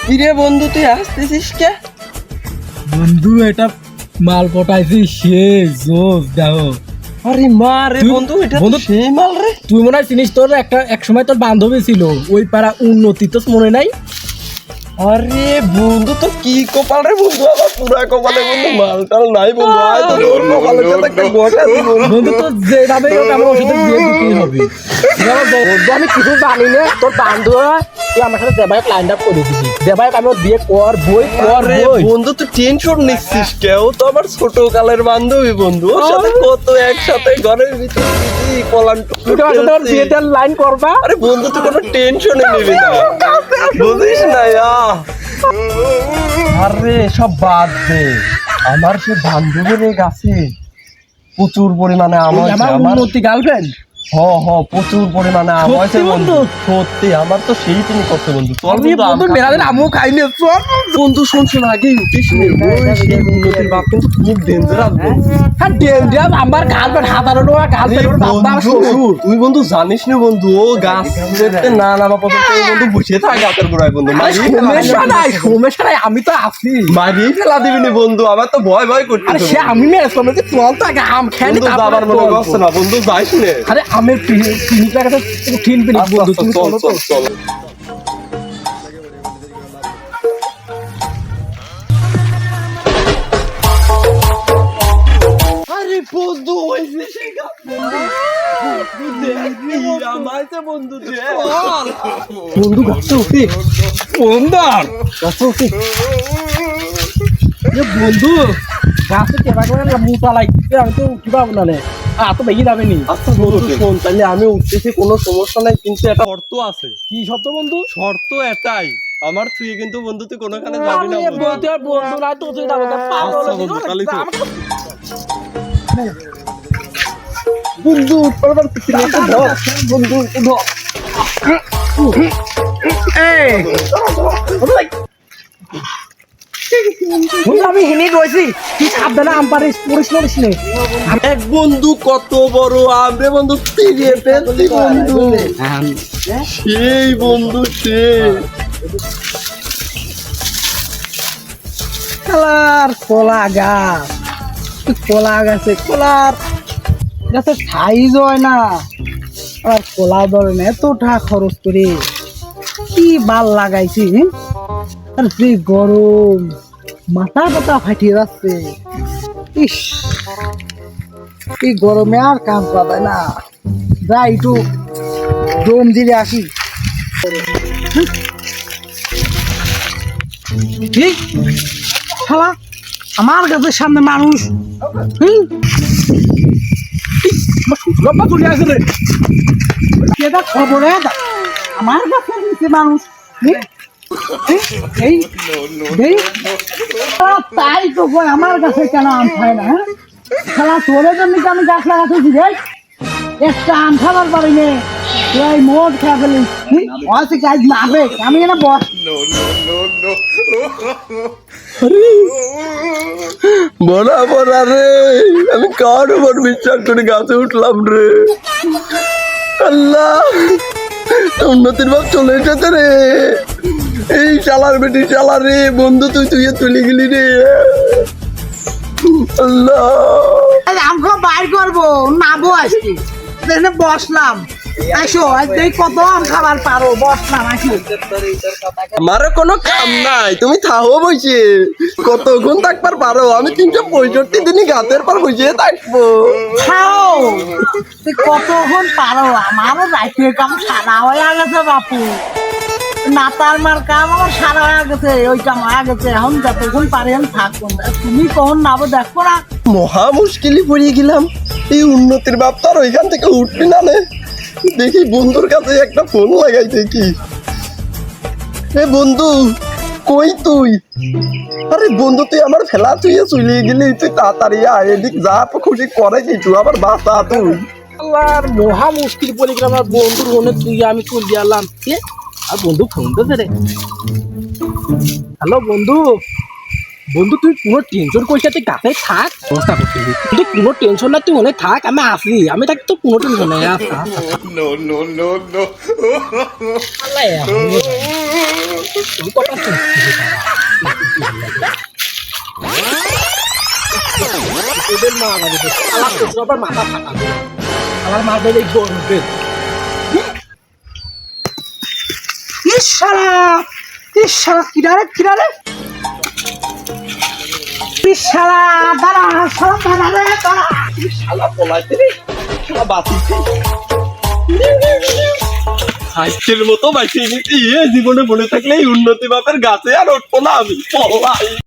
কিরে বন্ধু তুই আসতেছিস কে? বন্ধু এটা মাল পটাইছি সে জোস দেখো। আরে মা রে বন্ধু, এটা তো সেই মাল রে। তুই মনে হয় চিনিস, তোর এক সময় তোর বান্ধবী ছিল ওই পাড়া উন্নতি, তো মনে নাই? আরে বন্ধু তো কি কপাল রে বন্ধু, আমার পুরা কপালে বন্ধু মাল টাল নাই বন্ধু। আয় তো তোর কপালে তো একটা গোটা দি বন্ধু তো যেভাবে হোক আমার ওর সাথে বিয়ে দিতেই হবে। বন্ধু আমি কিছু জানি না, তোর বান্ধব তুই আমার সাথে দেবায়ক লাইন আপ করে দিবি। দেবায়ক আমি বিয়ে কর বই কর রে বই। বন্ধু তুই টেনশন নিচ্ছিস কেউ, তো আমার ছোট কালের বান্ধবী বন্ধু, ওর সাথে কত একসাথে ঘরের ভিতরে পলান তুই আমার সাথে ওর বিয়েতে লাইন করবা। আরে বন্ধু তুই কোনো টেনশনই নিবি না, বুঝিস না আরে সব বাদ দে। আমার সে বান্ধবীর গাছে প্রচুর পরিমাণে আম হয়েছে। আমার উন্নতি গার্লফ্রেন্ড প্রচুর পরিমাণে আম হয়েছে বন্ধু। সত্যি আমার তো সেই তিনি করতে বন্ধু। চল বন্ধু মেলাদিন আমও খাইনি। চল বন্ধু শুন আগে উঠিস নি। সেই উন্নতির বাপ কিন্তু খুব ডেঞ্জারাস বন্ধু। হ্যাঁ ডেঞ্জারাস। আমার গার্লফ্রেন্ড হাজারো টাকা গার্লফ্রেন্ড বাবা শ্বশুর। তুই বন্ধু জানিস না বন্ধু, ও গাছ দেখতে না নামা পর্যন্ত বন্ধু বসে থাকে গাছের গোড়ায় বন্ধু। সমস্যা নাই আমি তো আছি। মারিয়ে ফেলা দিবি নি বন্ধু, আমার তো ভয় করতে। আরে সে আমি মেরেছিলাম যে চল তো আগে আম খেয়ে যাবার মনে করছে না বন্ধু, যাইস নে। আরে আমের পিনিটা কাছে ঠিন পিনি বন্ধু, তুমি চলো তো। চল আরে বন্ধু হইছে সেই গাছ বন্ধু বন্ধু গাছে উঠি গাছে উঠি বন্ধু গাছে কেবা করে মোটা লাগছে, আমি তো উঠি পাবো না রে। তো বেশি যাবে নি। আচ্ছা বন্ধু শোন, তাহলে আমি উঠতেছি, কোনো সমস্যা নাই, কিন্তু একটা শর্ত আছে। কি শর্ত বন্ধু? শর্ত এটাই, আমার তুই কিন্তু বন্ধু তুই কোনোখানে যাবি না বন্ধু না তো তুই যাবো বন্ধু বন্ধু আমি হেনে রয়েছি, তুই সাবধানে আম পারিস, পড়িস পড়িস নে। এক বন্ধু কত বড় আম রে বন্ধু, তিরিয়ে ফেলছি বন্ধু। সেই বন্ধু সেই কালার কলা গাছ, কলা গাছে কলার গাছের সাইজ হয় না, আর কলা ধরে না, এত টাকা খরচ করে কি বাল লাগাইছি। আর যে গরম, মাথা পাতা ফাটিয়ে যাচ্ছে। ইস এই গরমে আর কাম পাবে না, যাই একটু দম দিয়ে আসি। শালা আমার গাছের সামনে মানুষ চলে আসে রে, এটা খবরে আমার গাছের নিচে মানুষ। তাই তো কই আমার গাছে কেন আম খায় না? শালা তোর জন্য আমি গাছ লাগাতেছি রে, একটা আম খাবার পারি নে, তুই মোট খেয়ে ফেলিস। অসি কাজ নাবে আমি এখানে বস। বরাবর রে, আমি কার উপর বিশ্বাস করে গাছে উঠলাম রে। আল্লাহ, উন্নতির বাপ চলে এসেছে রে। এই চালার বেটি চালা রে বন্ধু, তুই তুলে গেলি রে। আল্লাহ আম খাওয়া বাইর করবো নাবো আজকে, বসলাম। আসো আজকে কত আম খাবার পারো, বসলাম আসো। আমারও কোনো কাম নাই, তুমি থাকো বসে, কতক্ষণ থাকবার পারো? আমি 365 দিনই গাছের পর বসে থাকবো। খাও তুই কতক্ষণ পারো, আমারও রাইতের কাম সারা হয়ে গেছে বাপু। নাতার মার কাম আমার সারা হয়ে গেছে, ওই কাম হয়ে গেছে। এখন যতক্ষণ পারে আমি থাকবো, তুমি কখন নাবো দেখো না। মহা মুশকিলে পড়িয়ে গেলাম। এই উন্নতির বাপ তো আর ওইখান থেকে উঠবি না রে। দেখি বন্ধুর কাছে একটা ফোন লাগাই দেখি। এ বন্ধু কই তুই? আরে বন্ধু তুই আমার ফেলা তুই চলে গেলি, তুই তাড়াতাড়ি আয় এদিক, যা খুশি করে কিছু আবার বাঁচা তুই। আল্লাহর মহা মুশকিল পড়ে গেলাম, আমার বন্ধুর মনে তুই আমি চলে গেলাম। আর বন্ধু ফোন তো দে রে। হ্যালো বন্ধু, বন্ধু তুই কোনো টেনশন করিস না, তুই গাছে থাক, ব্যবস্থা করতে তুই কোনো টেনশন না, তুই মনে থাক, আমি আসি, আমি থাকি তো কোনো টেনশন নাই। আচ্ছা আমার মা বলে গরবে ইশারা কিনারে ইশারা দাঁড়া শালা পলাইতে রে শালা বাঁচিয়েছে হাইটের মতো বাঁচিয়ে নিতে জীবনে মনে থাকলে এই উন্নতি বাপের গাছে আর উঠবো না আমি পলাই